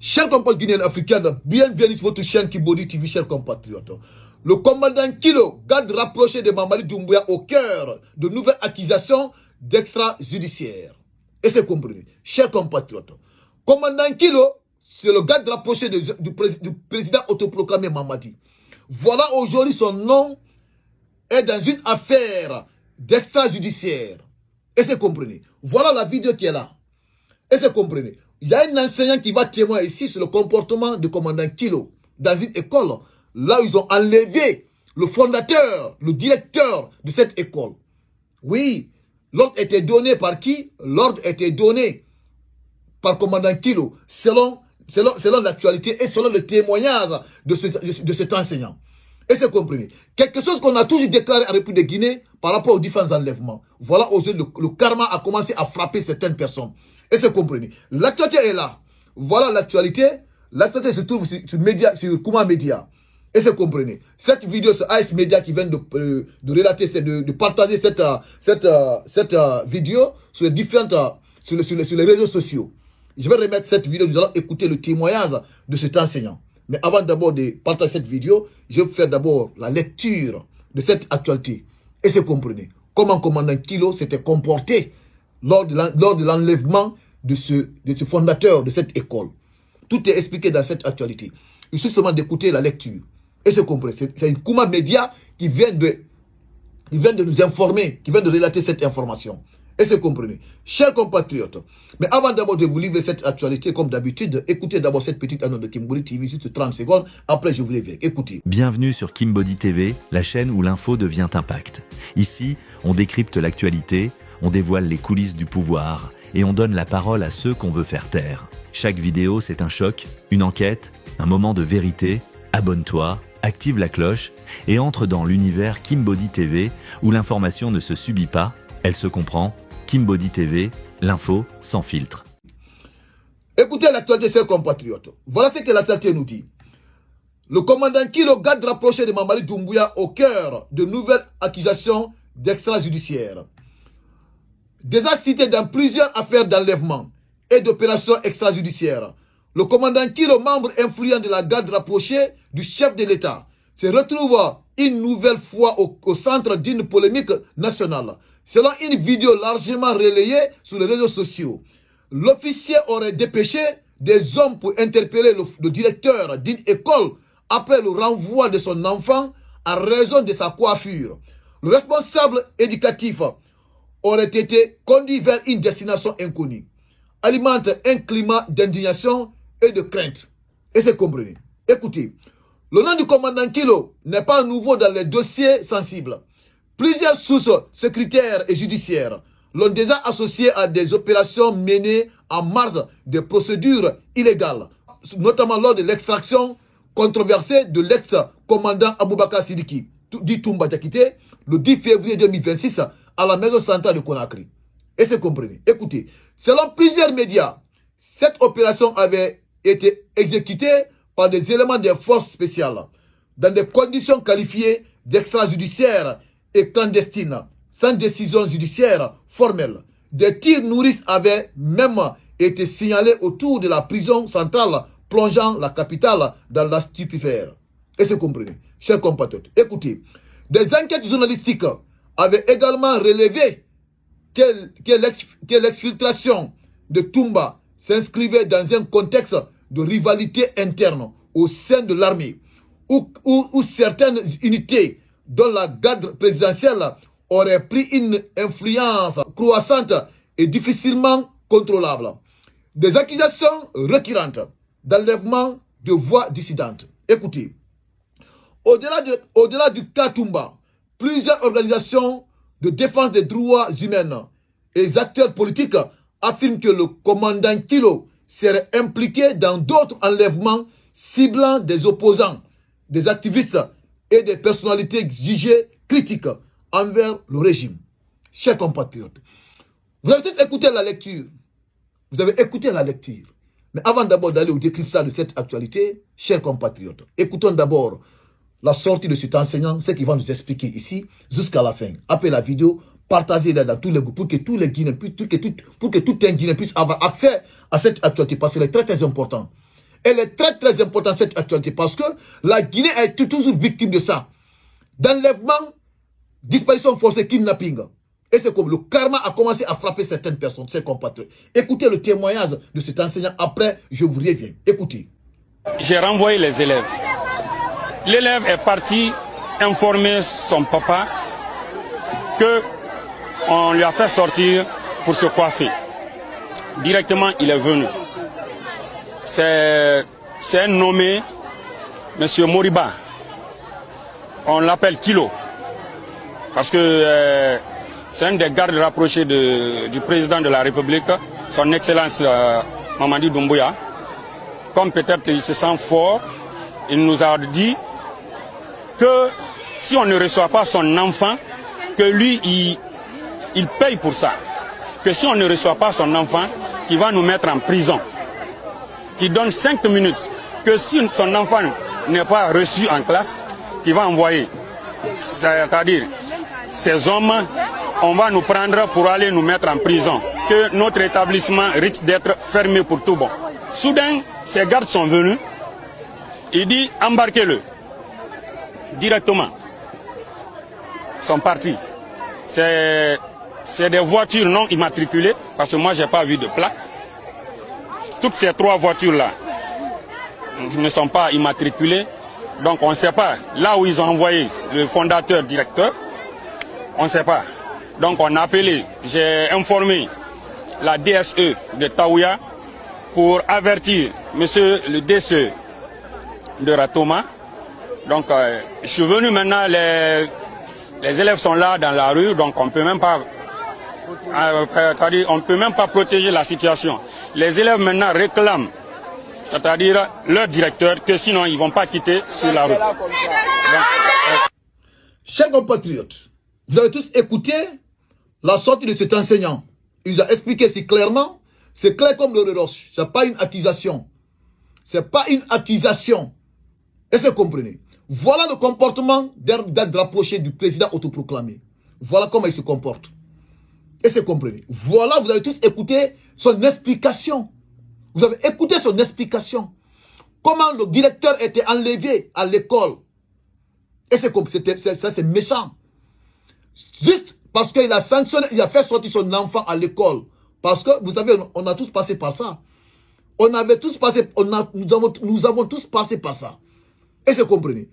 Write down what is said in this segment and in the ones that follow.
Chers compatriotes guinéens africains, bienvenue sur votre chaîne Kimbodi TV, chers compatriotes. Le commandant Kilo garde rapproché de Mamadi Doumbouya au cœur de nouvelles accusations d'extrajudiciaire. Et c'est compris, chers compatriotes. Commandant Kilo, c'est le garde rapproché du président autoproclamé Mamadi. Voilà aujourd'hui son nom est dans une affaire d'extrajudiciaire. Et c'est compris. Voilà la vidéo qui est là. Et c'est compris. Il y a un enseignant qui va témoigner ici sur le comportement du commandant Kilo dans une école. Là où ils ont enlevé le fondateur, le directeur de cette école. Oui, l'ordre était donné par qui? L'ordre était donné par commandant Kilo, selon l'actualité et selon le témoignage de cet enseignant. Et c'est compris. Quelque chose qu'on a toujours déclaré en République de Guinée par rapport aux différents enlèvements. Voilà aujourd'hui le karma a commencé à frapper certaines personnes. Et c'est compris. L'actualité est là. Voilà l'actualité. L'actualité se trouve sur Kuma Media. Et c'est compris. Cette vidéo, c'est AS Media qui vient de relater, de partager cette vidéo sur les différentes, sur les réseaux sociaux. Je vais remettre cette vidéo, nous allons écouter le témoignage de cet enseignant. Mais avant d'abord de partager cette vidéo, je vais faire d'abord la lecture de cette actualité. Et c'est compris. Comment commandant Kilo s'était comporté lors de l'enlèvement de ce fondateur de cette école. Tout est expliqué dans cette actualité. Il suffit seulement d'écouter la lecture. Et c'est compris. C'est une Kuma Media qui vient de nous informer, qui vient de relater cette information. Et c'est compris. Chers compatriotes, mais avant d'abord de vous livrer cette actualité, comme d'habitude, écoutez d'abord cette petite annonce de Kimbodi TV, juste 30 secondes. Après, je vous l'éveille. Écoutez. Bienvenue sur Kimbodi TV, la chaîne où l'info devient impact. Ici, on décrypte l'actualité, on dévoile les coulisses du pouvoir et on donne la parole à ceux qu'on veut faire taire. Chaque vidéo, c'est un choc, une enquête, un moment de vérité. Abonne-toi, active la cloche et entre dans l'univers Kimbodi TV où l'information ne se subit pas, elle se comprend. Kimbodi TV, l'info sans filtre. Écoutez l'actualité, chers compatriotes. Voilà ce que l'actualité nous dit. Le commandant Kilo garde rapproché de Mamadi Doumbouya au cœur de nouvelles accusations d'extrajudiciaire. Déjà cité dans plusieurs affaires d'enlèvement et d'opérations extrajudiciaires, le commandant Kilo, membre influent de la garde rapprochée du chef de l'État, se retrouve une nouvelle fois au centre d'une polémique nationale. Selon une vidéo largement relayée sur les réseaux sociaux, l'officier aurait dépêché des hommes pour interpeller le directeur d'une école après le renvoi de son enfant en raison de sa coiffure. Le responsable éducatif aurait été conduit vers une destination inconnue, alimente un climat d'indignation et de crainte. Et c'est compris. Écoutez, le nom du commandant Kilo n'est pas nouveau dans les dossiers sensibles. Plusieurs sources sécuritaires et judiciaires l'ont déjà associé à des opérations menées en marge des procédures illégales, notamment lors de l'extraction controversée de l'ex-commandant Aboubakar Sidiki, dit Toumba Diakité, le 10 février 2026 à la maison centrale de Conakry. Et c'est compris. Écoutez, selon plusieurs médias, cette opération avait été exécutée par des éléments des forces spéciales dans des conditions qualifiées d'extrajudiciaires et clandestines, sans décision judiciaire formelle. Des tirs nourrices avaient même été signalés autour de la prison centrale, plongeant la capitale dans la stupéfaire. Et c'est compris, chers compatriotes. Écoutez, des enquêtes journalistiques avaient également relevé que l'exfiltration de Toumba s'inscrivait dans un contexte de rivalité interne au sein de l'armée, où certaines unités dont la garde présidentielle aurait pris une influence croissante et difficilement contrôlable. Des accusations récurrentes d'enlèvement de voix dissidentes. Écoutez, au-delà du cas Toumba, plusieurs organisations de défense des droits humains et les acteurs politiques affirment que le commandant Kilo serait impliqué dans d'autres enlèvements ciblant des opposants, des activistes et des personnalités jugées critiques envers le régime. Chers compatriotes, vous avez tous écouté la lecture. Vous avez écouté la lecture. Mais avant d'abord d'aller au décryptage de cette actualité, chers compatriotes, écoutons d'abord la sortie de cet enseignant, ce qu'il va nous expliquer ici, jusqu'à la fin. Après la vidéo, partagez-la dans tous les groupes pour que tous les Guinéens, pour que tout un Guinéen puisse avoir accès à cette actualité, parce qu'elle est très très importante. Elle est très très importante cette actualité parce que la Guinée est toujours victime de ça. D'enlèvement, disparition forcée, kidnapping. Et c'est comme le karma a commencé à frapper certaines personnes, ses compatriotes. Écoutez le témoignage de cet enseignant, après je vous reviens. Écoutez. J'ai renvoyé les élèves. L'élève est parti informer son papa que on lui a fait sortir pour se coiffer. Directement, il est venu. C'est un nommé Monsieur Moriba. On l'appelle Kilo. Parce que c'est un des gardes rapprochés du président de la République, son Excellence Mamadi Doumbouya. Comme peut-être il se sent fort, il nous a dit que si on ne reçoit pas son enfant, que lui, il paye pour ça. Que si on ne reçoit pas son enfant, qu'il va nous mettre en prison. Qu'il donne 5 minutes. Que si son enfant n'est pas reçu en classe, qu'il va envoyer. C'est-à-dire, ces hommes, on va nous prendre pour aller nous mettre en prison. Que notre établissement risque d'être fermé pour tout bon. Soudain, ces gardes sont venus. Il dit, embarquez-le. Directement. Ils sont partis. C'est des voitures non immatriculées, parce que moi, je n'ai pas vu de plaque. Toutes ces 3 voitures-là ne sont pas immatriculées. Donc, on ne sait pas. Là où ils ont envoyé le fondateur, directeur, on ne sait pas. Donc, on a appelé, j'ai informé la DSE de Taouya pour avertir monsieur le DSE de Ratoma. Donc, je suis venu maintenant, les élèves sont là dans la rue, donc on ne peut même pas, on peut même pas protéger la situation. Les élèves maintenant réclament, c'est-à-dire leur directeur, que sinon ils ne vont pas quitter sur la route. Donc, chers compatriotes, vous avez tous écouté la sortie de cet enseignant. Il nous a expliqué si clairement, c'est clair comme le roche. Ce n'est pas une accusation. Ce n'est pas une accusation. Est-ce que vous comprenez? Voilà le comportement d'un garde rapproché du président autoproclamé. Voilà comment il se comporte. Est-ce que vous comprenez? Voilà, vous avez tous écouté son explication. Vous avez écouté son explication. Comment le directeur était enlevé à l'école. Et ça c'est méchant. Juste parce qu'il a sanctionné, il a fait sortir son enfant à l'école. Parce que, vous savez, on a tous passé par ça. On avait tous passé, nous avons tous passé par ça. Est-ce que vous comprenez?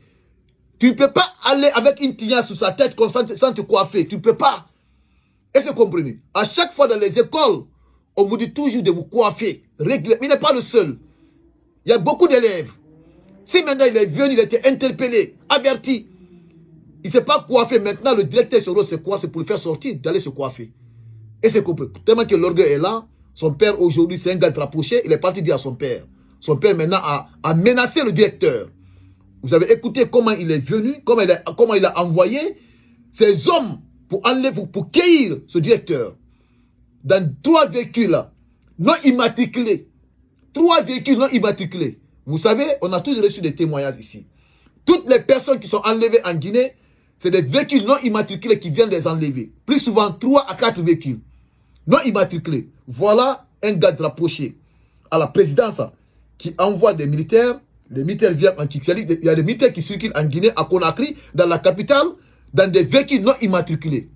Tu ne peux pas aller avec une tignasse sur sa tête comme ça sans te coiffer. Tu ne peux pas. Est-ce que vous comprenez? À chaque fois dans les écoles, on vous dit toujours de vous coiffer. Mais il n'est pas le seul. Il y a beaucoup d'élèves. Si maintenant il est venu, il a été interpellé, averti. Il ne s'est pas coiffé. Maintenant, le directeur sur c'est quoi? C'est pour le faire sortir, d'aller se coiffer. Et c'est compris. Tellement que l'orgueil est là. Son père, aujourd'hui, c'est un gars rapproché. Il est parti dire à son père. Son père, maintenant, a menacé le directeur. Vous avez écouté comment il est venu, comment il a envoyé ces hommes pour enlever, pour cueillir ce directeur. Dans 3 véhicules non immatriculés. 3 véhicules non immatriculés. Vous savez, on a tous reçu des témoignages ici. Toutes les personnes qui sont enlevées en Guinée, c'est des véhicules non immatriculés qui viennent les enlever. Plus souvent, 3 à 4 véhicules non immatriculés. Voilà un garde rapproché à la présidence qui envoie des militaires. Les militaires viennent en Kixali. Il y a des militaires qui circulent en Guinée, à Conakry, dans la capitale, dans des véhicules non immatriculés.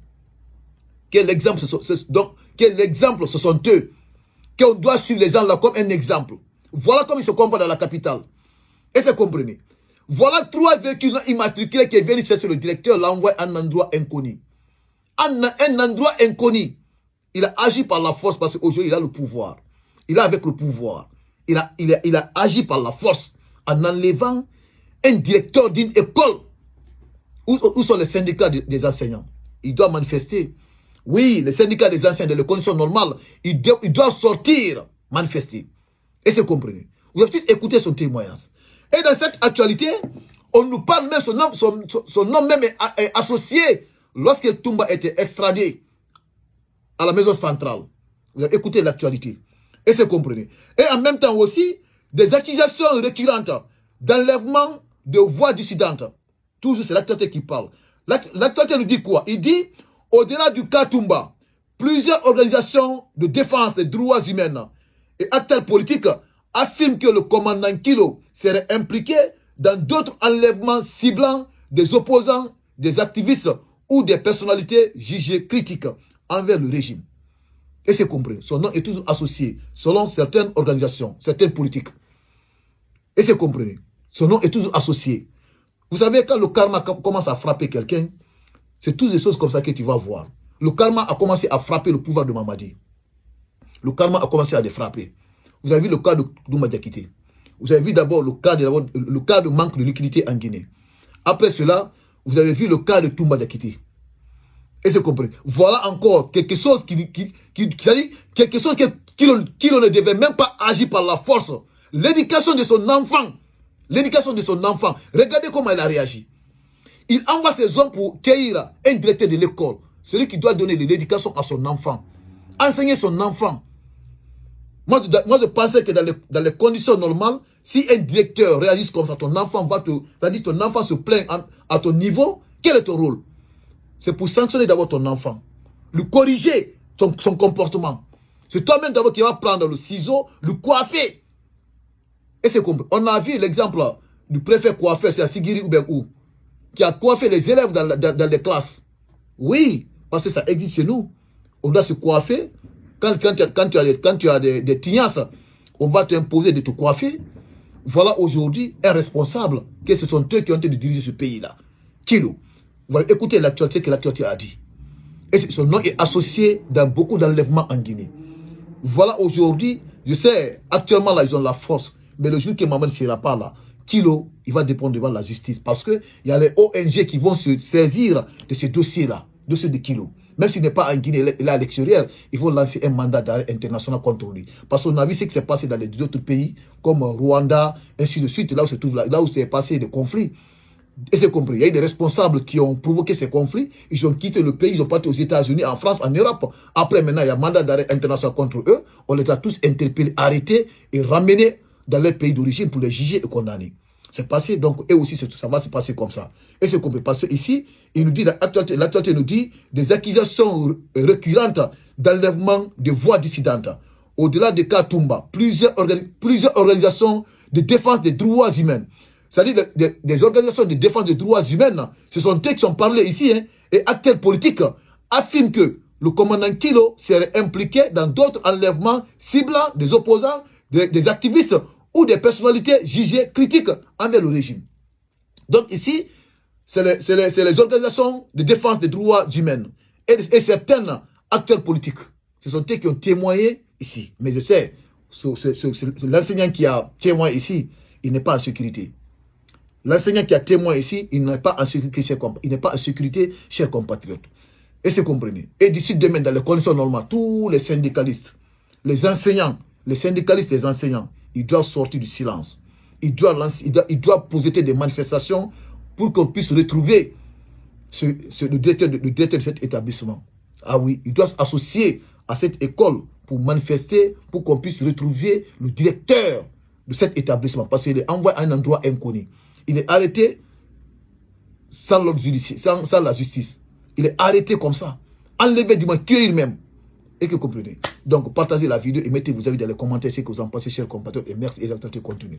Quel exemple ce sont eux? Qu'on doit suivre les gens là comme un exemple. Voilà comment ils se comportent dans la capitale. Est-ce que vous comprenez? Voilà 3 véhicules non immatriculés qui viennent chercher le directeur, l'envoie à un endroit inconnu. Un endroit inconnu. Il a agi par la force parce qu'aujourd'hui il a le pouvoir. Il est avec le pouvoir. Il a agi par la force en enlevant un directeur d'une école. Où sont les syndicats des enseignants? Ils doivent manifester. Oui, les syndicats des enseignants, dans les conditions normales, ils doivent sortir, manifester. Et c'est compris. Vous avez tous écouté son témoignage. Et dans cette actualité, on nous parle même, son nom même est associé lorsque Toumba était extradé à la maison centrale. Vous avez écouté l'actualité. Et c'est compris. Et en même temps aussi, des accusations récurrentes d'enlèvement de voix dissidentes. Toujours, c'est l'actualité qui parle. L'actualité nous dit quoi? Il dit, au-delà du cas Toumba, plusieurs organisations de défense des droits humains et acteurs politiques affirme que le commandant Kilo serait impliqué dans d'autres enlèvements ciblant des opposants, des activistes ou des personnalités jugées critiques envers le régime. Et c'est compris. Son nom est toujours associé, selon certaines organisations, certaines politiques. Et c'est compris. Son nom est toujours associé. Vous savez, quand le karma commence à frapper quelqu'un, c'est toutes des choses comme ça que tu vas voir. Le karma a commencé à frapper le pouvoir de Mamadi. Le karma a commencé à les frapper. Vous avez vu le cas de Douma Diakité. Vous avez vu d'abord le cas de manque de liquidité en Guinée. Après cela, vous avez vu le cas de Toumba Diakité. Et c'est compris. Voilà encore quelque chose qui ne devait même pas agir par la force. L'éducation de son enfant. L'éducation de son enfant. Regardez comment il a réagi. Il envoie ses hommes pour cueillir un directeur de l'école. Celui qui doit donner l'éducation à son enfant. Enseigner son enfant. Moi, je pensais que dans les conditions normales, si un directeur réagit comme ça, ton enfant va te... C'est-à-dire ton enfant se plaint à ton niveau, quel est ton rôle? C'est pour sanctionner d'abord ton enfant. Le corriger son comportement. C'est toi-même d'abord qui vas prendre le ciseau, le coiffer. Et c'est compris. On a vu l'exemple du préfet coiffeur, c'est à Sigiri ou bien où, qui a coiffé les élèves dans les classes. Oui, parce que ça existe chez nous. On doit se coiffer. Quand tu as des tignasses, on va t'imposer de te coiffer. Voilà aujourd'hui un responsable, que ce sont eux qui ont été de diriger ce pays-là. Kilo. Voilà, écoutez l'actualité que l'actualité a dit. Et son nom est associé dans beaucoup d'enlèvements en Guinée. Voilà aujourd'hui, je sais, actuellement là, ils ont la force. Mais le jour que Maman ne sera pas là, Kilo, il va dépendre devant la justice. Parce qu'il y a les ONG qui vont se saisir de ces dossiers-là, de ceux de Kilo. Même s'il n'est pas en Guinée, il est à l'extérieur, ils vont lancer un mandat d'arrêt international contre lui. Parce qu'on a vu ce qui s'est passé dans les autres pays, comme Rwanda, ainsi de suite, là où s'est passé des conflits. Et c'est compris. Il y a eu des responsables qui ont provoqué ces conflits. Ils ont quitté le pays, ils ont parti aux États-Unis, en France, en Europe. Après, maintenant, il y a un mandat d'arrêt international contre eux. On les a tous interpellés, arrêtés et ramenés dans leur pays d'origine pour les juger et condamner. C'est passé, donc, et aussi, ça va se passer comme ça. Et c'est compris. Parce qu'ici, il nous dit, l'actualité nous dit des accusations récurrentes d'enlèvement de voix dissidentes. Au-delà des cas Toumba, plusieurs organisations de défense des droits humains, c'est-à-dire des organisations de défense des droits humains, ce sont eux qui sont parlés ici, hein, et acteurs politiques affirment que le commandant Kilo serait impliqué dans d'autres enlèvements ciblant des opposants, des activistes ou des personnalités jugées critiques envers le régime. Donc ici, c'est les organisations de défense des droits humains et certains acteurs politiques. Ce sont eux qui ont témoigné ici. Mais je sais, l'enseignant qui a témoigné ici, il n'est pas en sécurité. L'enseignant qui a témoigné ici, il n'est pas en sécurité, chers compatriotes. Et c'est compris. Et d'ici demain, dans les conditions normales, tous les syndicalistes, les enseignants, les syndicalistes, les enseignants, ils doivent sortir du silence. Ils doivent poser des manifestations pour qu'on puisse retrouver le directeur de cet établissement. Ah oui, ils doivent s'associer à cette école pour manifester, pour qu'on puisse retrouver le directeur de cet établissement. Parce qu'il est envoyé à un endroit inconnu. Il est arrêté sans l'ordre judiciaire, sans la justice. Il est arrêté comme ça. Enlevé du moins, cueillir même. Et que vous comprenez. Donc, partagez la vidéo et mettez vos avis dans les commentaires ce que vous en pensez, chers compatriotes. Et merci et l'actualité continue.